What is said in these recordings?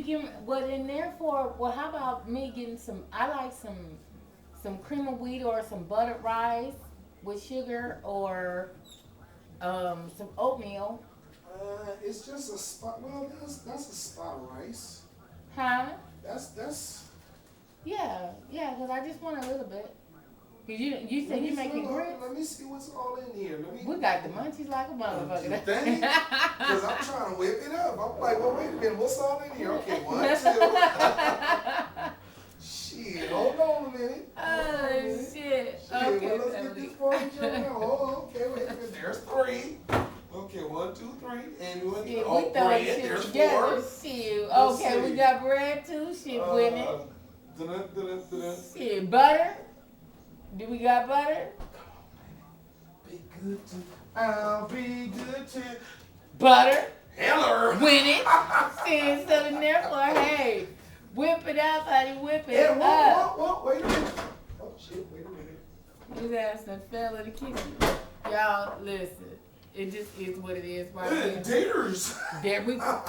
you give what in there for? Well, how about me getting some? I like some cream of wheat or some buttered rice with sugar or some oatmeal. It's just a spot. Well, that's a spot rice. Huh? That's. Yeah, yeah. Cause I just want a little bit. Cause you Let said me you making hold on. grits. Let me see what's all in here. Let me. We got the munchies like a You think? motherfucker. Because I'm trying to whip it up. I'm like, well, wait a minute. What's all in here? Okay, one, two. Shit, hold on a minute. Hold on a Oh minute. shit. Shit, Okay, well, let's get family. this party jumping out. Oh, okay, wait a minute. There's three. Okay, one, two, three. And one, Shit, oh, we throwing bread. shit There's together. four. Shit. Let's Okay, we see. got bread too. Shit, Whitney. Dun, dun, dun. Shit, butter. Do we got butter? Be good to. I'll be good to. Butter. Heller. Win it. Shit, so in there for hey, whip it up, honey, whip it And up. wait a minute. Oh shit, wait a minute. His ass done fell in the kitchen. Y'all, listen. It just is what it is right here. Daters. There we go.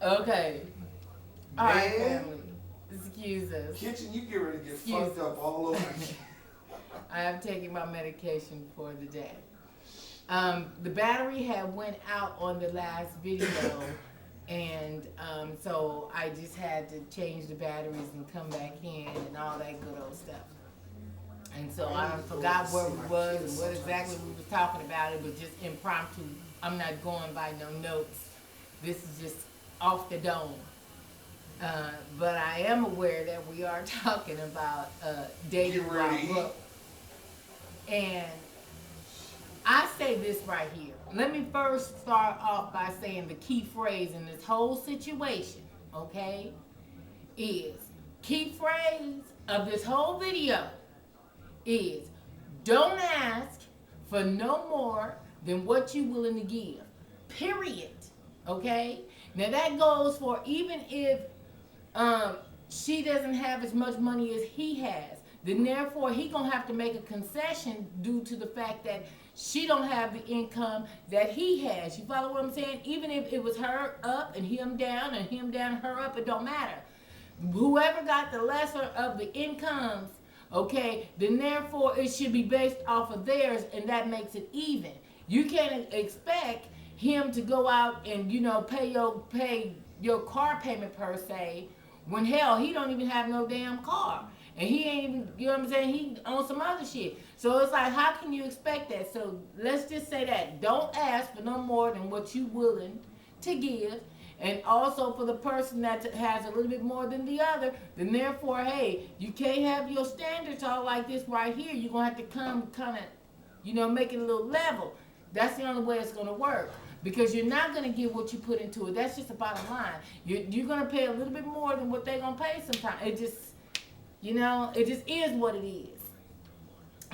Okay. All right, Man. family. Excuse us. Kitchen, you get ready to get Excuse fucked up all over. I am taking my medication for the day. The battery had went out on the last video, and so I just had to change the batteries and come back in and all that good old stuff. And so I forgot where we was and what exactly we were talking about. It was just impromptu. I'm not going by no notes. This is just off the dome. But I am aware that we are talking about dating Get while ready. broke. And I say this right here. Let me first start off by saying the key phrase in this whole situation, okay, is key phrase of this whole video is don't ask for no more than what you're willing to give. Period. Okay? Now that goes for even if she doesn't have as much money as he has, then therefore he gonna have to make a concession due to the fact that she don't have the income that he has. You follow what I'm saying? Even if it was her up and him down her up, it don't matter. Whoever got the lesser of the incomes, okay, then therefore it should be based off of theirs, and that makes it even. You can't expect him to go out and pay your car payment per se, when hell he don't even have no damn car, and he ain't even, you know what I'm saying, he on some other shit. So it's like, how can you expect that? So let's just say that don't ask for no more than what you willing to give. And also for the person that has a little bit more than the other, then therefore, hey, you can't have your standards all like this right here. You're going to have to come kind of, make it a little level. That's the only way it's going to work. Because you're not going to get what you put into it. That's just the bottom line. You're going to pay a little bit more than what they're going to pay sometimes. It just, it just is what it is.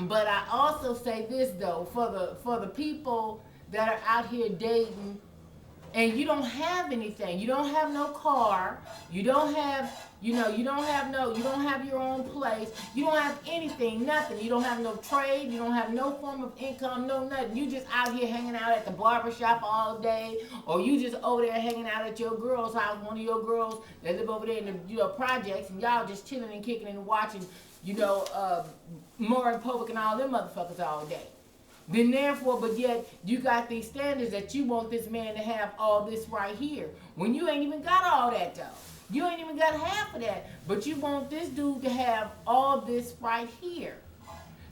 But I also say this, though, for the people that are out here dating, and you don't have anything. You don't have no car. You don't have, you don't have your own place. You don't have anything, nothing. You don't have no trade. You don't have no form of income, no nothing. You just out here hanging out at the barbershop all day, or you just over there hanging out at your girl's house, one of your girls that live over there in the projects, and y'all just chilling and kicking and watching, Maury Povich and all them motherfuckers all day. Then therefore, but yet you got these standards that you want this man to have all this right here. When you ain't even got all that though. You ain't even got half of that. But you want this dude to have all this right here.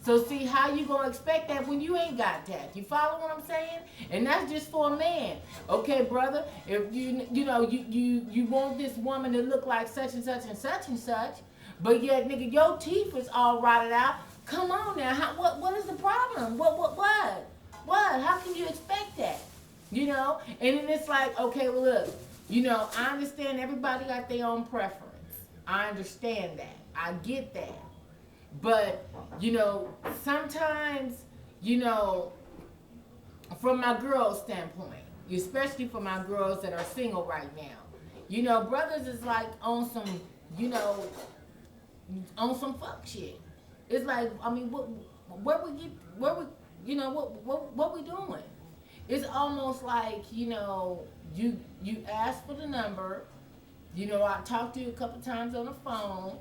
So see how you gonna expect that when you ain't got that? You follow what I'm saying? And that's just for a man. Okay, brother, if you want this woman to look like such and such and such and such, but yet nigga your teeth is all rotted out. Come on now, what is the problem? What? How can you expect that? And then it's like, okay, well look, I understand everybody got their own preference. I understand that. I get that. But, sometimes, from my girl's standpoint, especially for my girls that are single right now, brothers is like on some, on some fuck shit. It's like, I mean, what we doing? it's almost like, you ask for the number. I talked to you a couple times on the phone.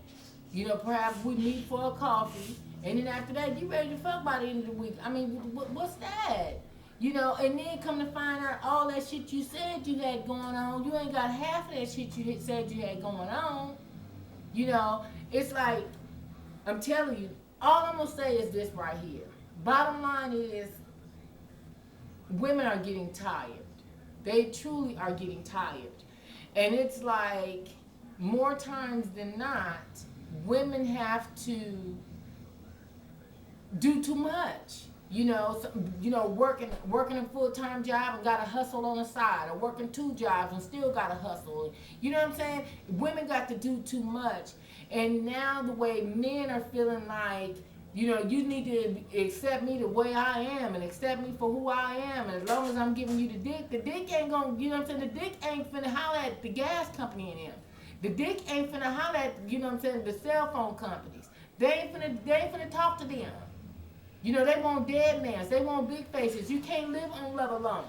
Perhaps we meet for a coffee, and then after that, you ready to fuck by the end of the week. I mean, what's that? And then come to find out all that shit you said you had going on, you ain't got half of that shit you had said you had going on. It's like, I'm telling you, all I'm gonna say is this right here. Bottom line is, women are getting tired. They truly are getting tired. And it's like, more times than not, women have to do too much. Working a full-time job and got to hustle on the side, or working 2 jobs and still got to hustle. You know what I'm saying? Women got to do too much. And now the way men are feeling like, you need to accept me the way I am and accept me for who I am. And as long as I'm giving you the dick ain't gonna, you know what I'm saying? The dick ain't finna holler at the gas company and them. The dick ain't finna holler at, the cell phone companies. They ain't finna talk to them. They want dead mans. They want big faces. You can't live on love alone.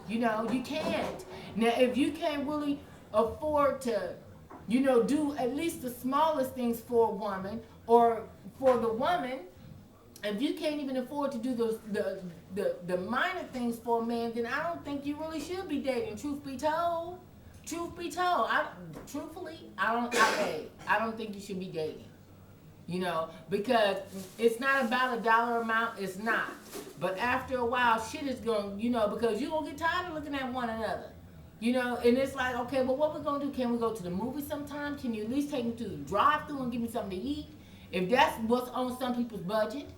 You can't. Now, if you can't really afford to, do at least the smallest things for a woman, or for the woman, if you can't even afford to do the minor things for a man, then I don't think you really should be dating. Truth be told, truthfully, I don't think you should be dating. Because it's not about a dollar amount. It's not. But after a while, shit is going, because you're going to get tired of looking at one another. And it's like, okay, well, what we're going to do? Can we go to the movie sometime? Can you at least take me to the drive-thru and give me something to eat? If that's what's on some people's budget,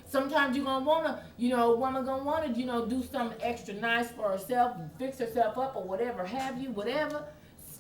sometimes you're going to want to, a woman going to want to, do something extra nice for herself, fix herself up or whatever have you, whatever.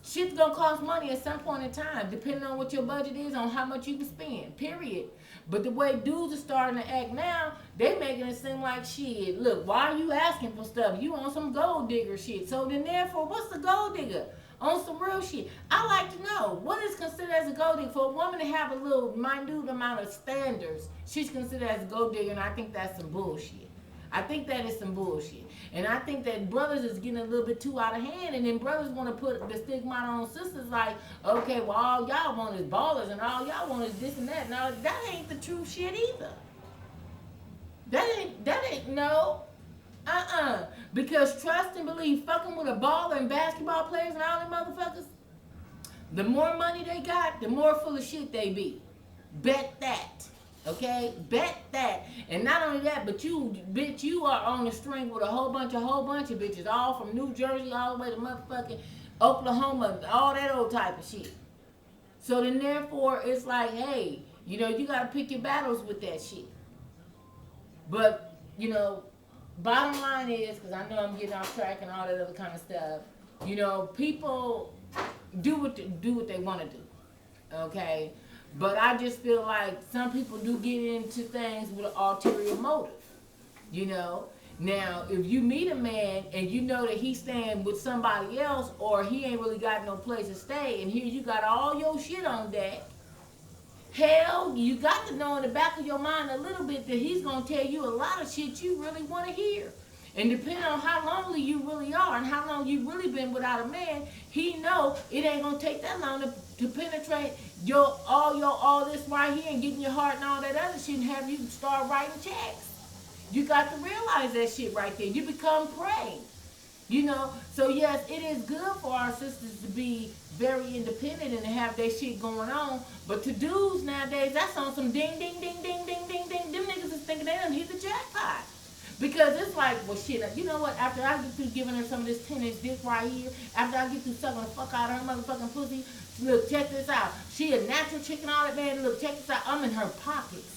Shit's gonna cost money at some point in time, depending on what your budget is, on how much you can spend, period. But the way dudes are starting to act now, they making it seem like, shit, look, why are you asking for stuff? You on some gold digger shit. So then therefore, what's the gold digger? On some real shit. I like to know, what is considered as a gold digger? For a woman to have a little minute amount of standards, she's considered as a gold digger, and I think that's some bullshit. I think that is some bullshit. And I think that brothers is getting a little bit too out of hand, and then brothers want to put the stigma on sisters like, okay, well, all y'all want is ballers, and all y'all want is this and that. No, that ain't the true shit either. That ain't, no. Because trust and believe, fucking with a baller and basketball players and all them motherfuckers, the more money they got, the more full of shit they be. Bet that. Okay, bet that. And not only that, but you are on the string with a whole bunch of bitches, all from New Jersey all the way to motherfucking Oklahoma, all that old type of shit. So then therefore it's like, hey, you gotta pick your battles with that shit. But, bottom line is, because I know I'm getting off track and all that other kind of stuff, people do what they want to do. Okay? But I just feel like some people do get into things with an ulterior motive, Now, if you meet a man and you know that he's staying with somebody else, or he ain't really got no place to stay, and here you got all your shit on deck, hell, you got to know in the back of your mind a little bit that he's going to tell you a lot of shit you really want to hear. And depending on how lonely you really are and how long you've really been without a man, he know it ain't gonna take that long to penetrate all this right here and getting your heart and all that other shit and have you start writing checks. You got to realize that shit right there. You become prey. So yes, it is good for our sisters to be very independent and to have their shit going on. But to dudes nowadays, that's on some ding, ding, ding, ding, ding, ding, ding. Them niggas is thinking they done hit the jackpot. Because it's like, well, shit, you know what? After I get through giving her some of this 10-inch dick right here, after I get through sucking the fuck out of her motherfucking pussy, look, check this out. She a natural chick and all that, man. Look, check this out. I'm in her pockets.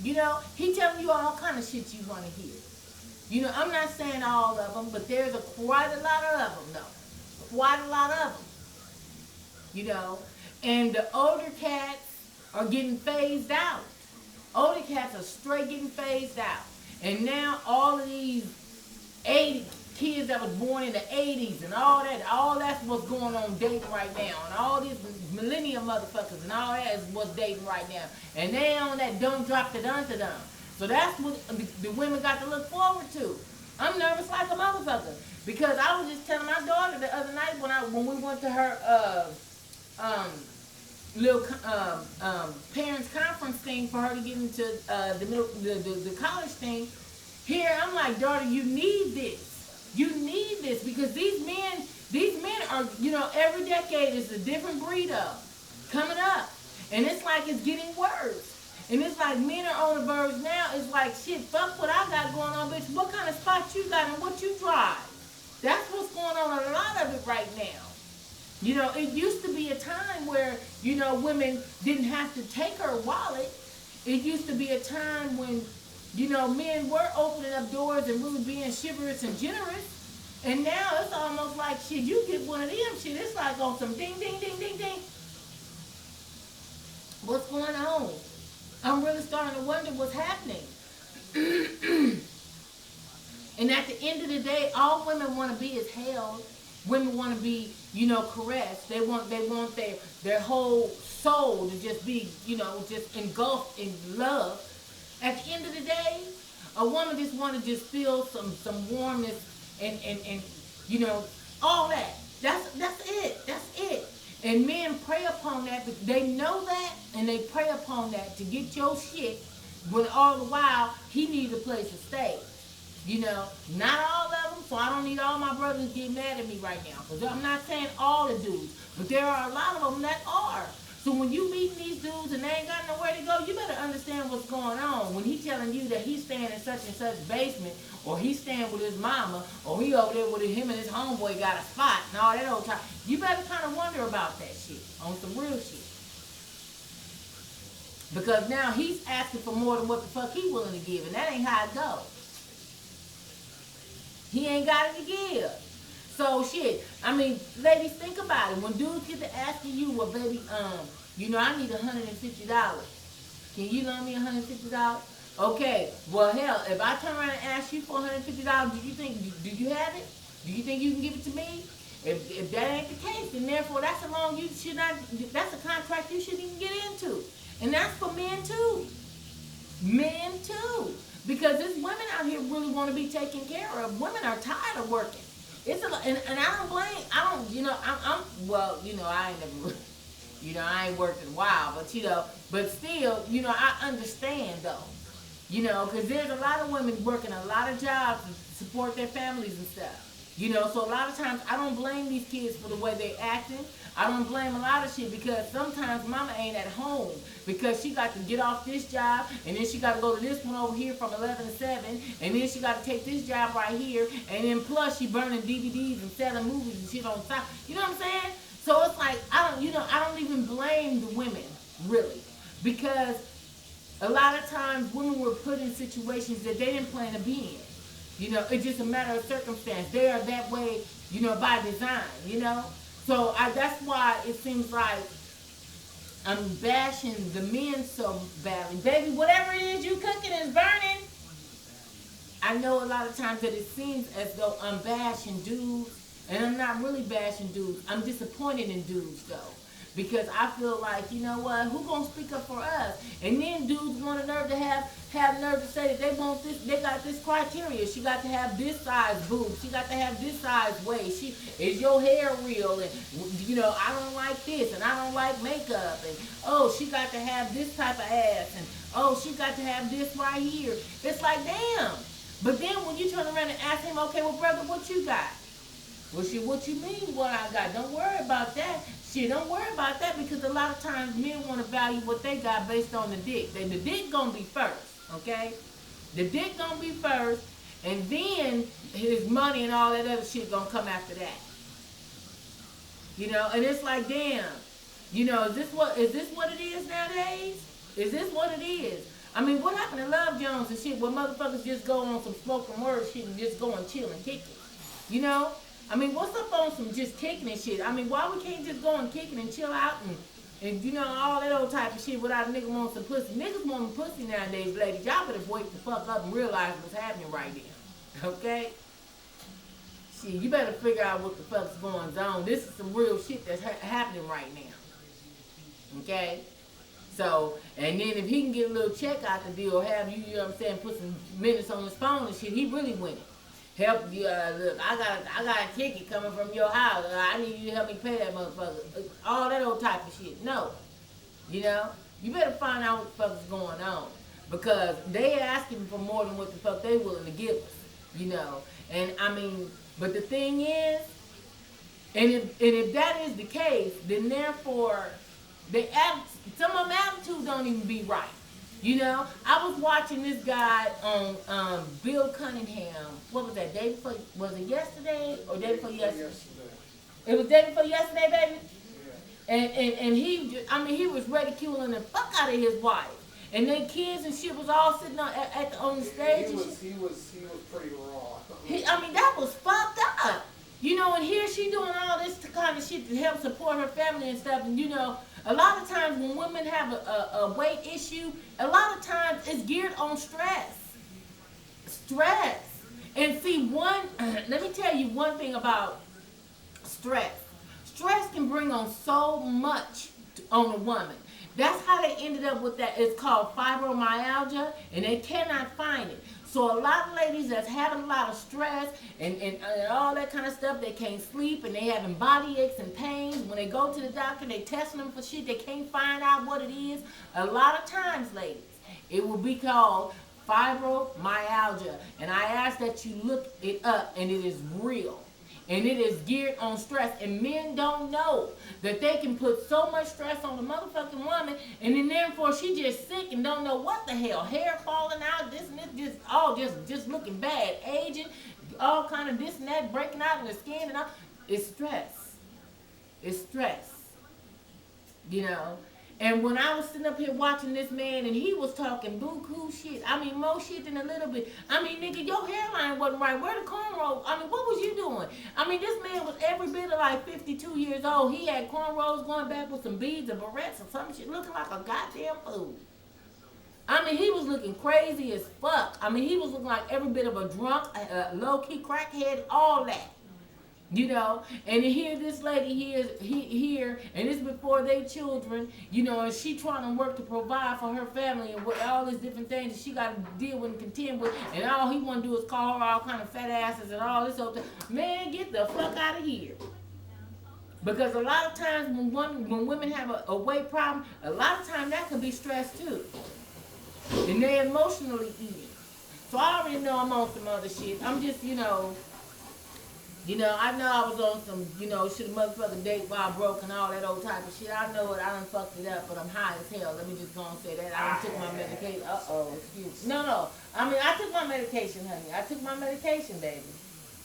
He telling you all kind of shit you want to hear. I'm not saying all of them, but there's quite a lot of them, though. Quite a lot of them. And the older cats are getting phased out. Older cats are straight getting phased out. And now all of these 80 kids that was born in the 80s and all that's what's going on dating right now. And all these millennial motherfuckers and all that is what's dating right now. And they on that don't drop the dun to dun. So that's what the women got to look forward to. I'm nervous like a motherfucker because I was just telling my daughter the other night when we went to her um, little parents conference thing for her to get into the college thing. Here I'm like, daughter, you need this. You need this because these men are, every decade is a different breed of coming up, and it's like it's getting worse. And it's like men are on the verge now. It's like, shit, fuck what I got going on, bitch. What kind of spot you got and what you drive? That's what's going on a lot of it right now. It used to be a time where, women didn't have to take her wallet. It used to be a time when, men were opening up doors and really being chivalrous and generous. And now it's almost like, shit, you get one of them shit. It's like on some ding, ding, ding, ding, ding. What's going on? I'm really starting to wonder what's happening. And at the end of the day, all women want to be is held. Women want to be, caressed. They want their whole soul to just be, just engulfed in love. At the end of the day, a woman just want to just feel some warmness and all that. That's it. That's it. And men prey upon that, but they know that, and they prey upon that to get your shit, when all the while, he needs a place to stay. Not all of them, so I don't need all my brothers to get mad at me right now. Because I'm not saying all the dudes, but there are a lot of them that are. So when you meet these dudes and they ain't got nowhere to go, you better understand what's going on. When he's telling you that he's staying in such and such basement, or he's staying with his mama, or he over there with him and his homeboy got a spot and all that old time, you better kind of wonder about that shit, on some real shit. Because now he's asking for more than what the fuck he willing to give, and that ain't how it goes. He ain't got it to give. So shit, ladies, think about it. When dudes get to asking you, well, baby, I need $150. Can you loan me $150? Okay, well, hell, if I turn around and ask you for $150, do you have it? Do you think you can give it to me? If that ain't the case, then therefore that's a loan you should not, that's a contract you shouldn't even get into. And that's for men too. Men too. Because there's women out here really want to be taken care of. Women are tired of working. It's and I don't blame, I ain't never, I ain't worked in a while, but still, I understand though. Because there's a lot of women working a lot of jobs to support their families and stuff. So a lot of times I don't blame these kids for the way they acting. I don't blame a lot of shit because sometimes mama ain't at home because she got to get off this job and then she got to go to this one over here from 11 to 7 and then she got to take this job right here and then plus she burning DVDs and selling movies and shit on top. You know what I'm saying? So it's like, I don't even blame the women really because a lot of times women were put in situations that they didn't plan to be in. It's just a matter of circumstance. They are that way, by design, So that's why it seems like I'm bashing the men so badly. Baby, whatever it is you cooking is burning. I know a lot of times that it seems as though I'm bashing dudes, and I'm not really bashing dudes. I'm disappointed in dudes, though. Because I feel like, you know what, who gonna speak up for us? And then dudes want a nerve to have nerve to say that they want this, they got this criteria. She got to have this size boobs. She got to have this size waist. Is your hair real? And, I don't like this, and I don't like makeup. And, oh, she got to have this type of ass. And, oh, she got to have this right here. It's like, damn. But then when you turn around and ask him, okay, well, brother, what you got? Well, shit, what you mean what I got? Don't worry about that. Shit, don't worry about that because a lot of times men want to value what they got based on the dick. The dick gonna be first, okay? The dick gonna be first, and then his money and all that other shit gonna come after that. And it's like, damn. Is this what it is nowadays? Is this what it is? What happened to Love Jones and shit where motherfuckers just go on some spoken word shit and just go and chill and kick it? What's up on some just kicking and shit? Why we can't just go and kick it and chill out and all that old type of shit without a nigga want some pussy? Niggas want pussy nowadays, ladies. Y'all better wake the fuck up and realize what's happening right now. Okay? Shit, you better figure out what the fuck's going on. This is some real shit that's happening right now. Okay? So, and then if he can get a little check out the deal, have you, you know what I'm saying, put some minutes on his phone and shit, he really winning. Help you, look, I got a ticket coming from your house. I need you to help me pay that motherfucker. All that old type of shit. No. You know? You better find out what the fuck is going on. Because they asking for more than what the fuck they willing to give us. You know? And I mean, but the thing is, and if that is the case, then therefore, some of them attitudes don't even be right. You know, I was watching this guy on Bill Cunningham. What was that? Day before? Was it yesterday or day before yesterday? It was day before yesterday, baby. Yeah. And he, I mean, he was ridiculing the fuck out of his wife, and their kids and shit was all sitting on the stage. He was pretty raw. I mean, that was fucked up. You know, and here she doing all this kind of shit to help support her family and stuff, and you know. A lot of times when women have a weight issue, a lot of times it's geared on stress. Stress. And see, let me tell you one thing about stress. Stress can bring on so much on a woman. That's how they ended up with that. It's called fibromyalgia, and they cannot find it. So a lot of ladies that's having a lot of stress and all that kind of stuff, they can't sleep and they having body aches and pains. When they go to the doctor, they testing them for shit. They can't find out what it is. A lot of times, ladies, it will be called fibromyalgia. And I ask that you look it up, and it is real. And it is geared on stress. And men don't know that they can put so much stress on the motherfucking woman, and then therefore she just sick and don't know what the hell. Hair falling out, this and this, just looking bad. Aging, all kind of this and that, breaking out in the skin and all. It's stress. It's stress. You know? And when I was sitting up here watching this man and he was talking buku shit, I mean, more shit than a little bit. I mean, nigga, your hairline wasn't right. Where the cornrows? I mean, what was you doing? I mean, this man was every bit of like 52 years old. He had cornrows going back with some beads and barrettes or some shit, looking like a goddamn fool. I mean, he was looking crazy as fuck. I mean, he was looking like every bit of a drunk, low-key crackhead, all that. You know, and here this lady here, and it's before they children, you know, and she trying to work to provide for her family and with all these different things that she got to deal with and contend with, and all he want to do is call her all kind of fat asses and all this other. Man, get the fuck out of here. Because a lot of times when women have a weight problem, a lot of times that can be stress too, and they emotionally eating. So I already know I'm on some other shit. I'm just, you know, I know I was on some, should a motherfucking date while broke and all that old type of shit. I know it. I done fucked it up, but I'm high as hell. Let me just go and say that. I done took my medication. Excuse me. No. I mean, I took my medication, honey. I took my medication, baby.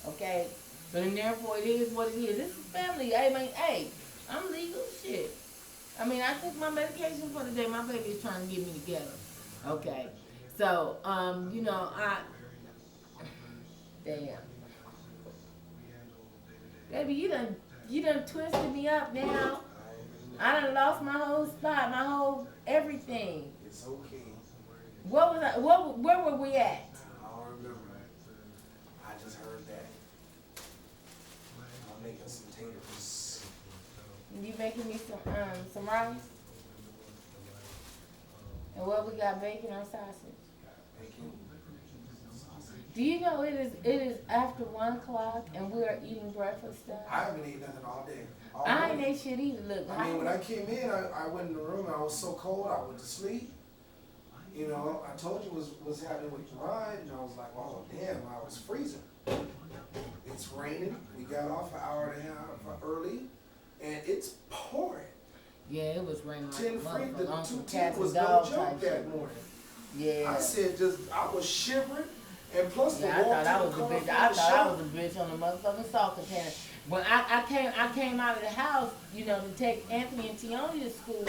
Okay? So then therefore it is what it is. This is family. I mean, hey, I'm legal shit. I mean, I took my medication for the day. My baby is trying to get me together. Okay? So, damn. Baby, you done twisted me up now. I done lost my whole spot, my whole everything. It's okay. What was I? Where were we at? I don't remember. I just heard that. I'm making some taters. You making me some rice? And what we got, bacon or sausage? Bacon. Do you know it is after 1 o'clock and we are eating breakfast stuff? I haven't eaten nothing all day. I ain't ate shit either. Look, I mean, when I came in, I went in the room and I was so cold, I went to sleep. You know, I told you what's happening with the ride, and I was like, oh, damn, I was freezing. It's raining. We got off an hour and a half early, and it's pouring. Yeah, it was raining like 10 a free, the motherfucker. 210 was no joke that shit. morning. Yeah. I said, I was shivering. And plus yeah, I thought I was a bitch. I thought I was a bitch on the motherfucking salt container. When I came out of the house, to take Anthony and Tioni to school,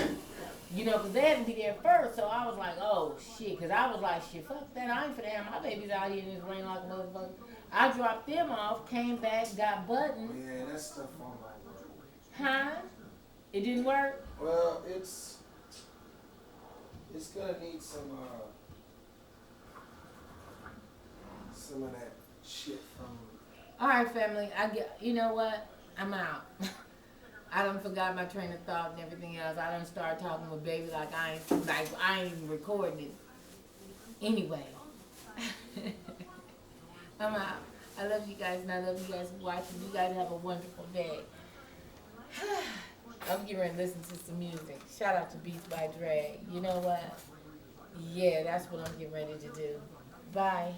because they had to be there first. So I was like, oh shit, because I was like, shit, fuck that. I ain't finna have my babies out here in this rain like a motherfucker. I dropped them off, came back, got buttons. Yeah, that stuff on my work. Huh? It didn't work? Well, it's gonna need some of that shit from. All right, family. You know what? I'm out. I done forgot my train of thought and everything else. I done started talking with baby like I ain't even recording it. Anyway, I'm out. I love you guys and I love you guys for watching. You guys have a wonderful day. I'm getting ready to listen to some music. Shout out to Beats by Dre. You know what? Yeah, that's what I'm getting ready to do. Bye.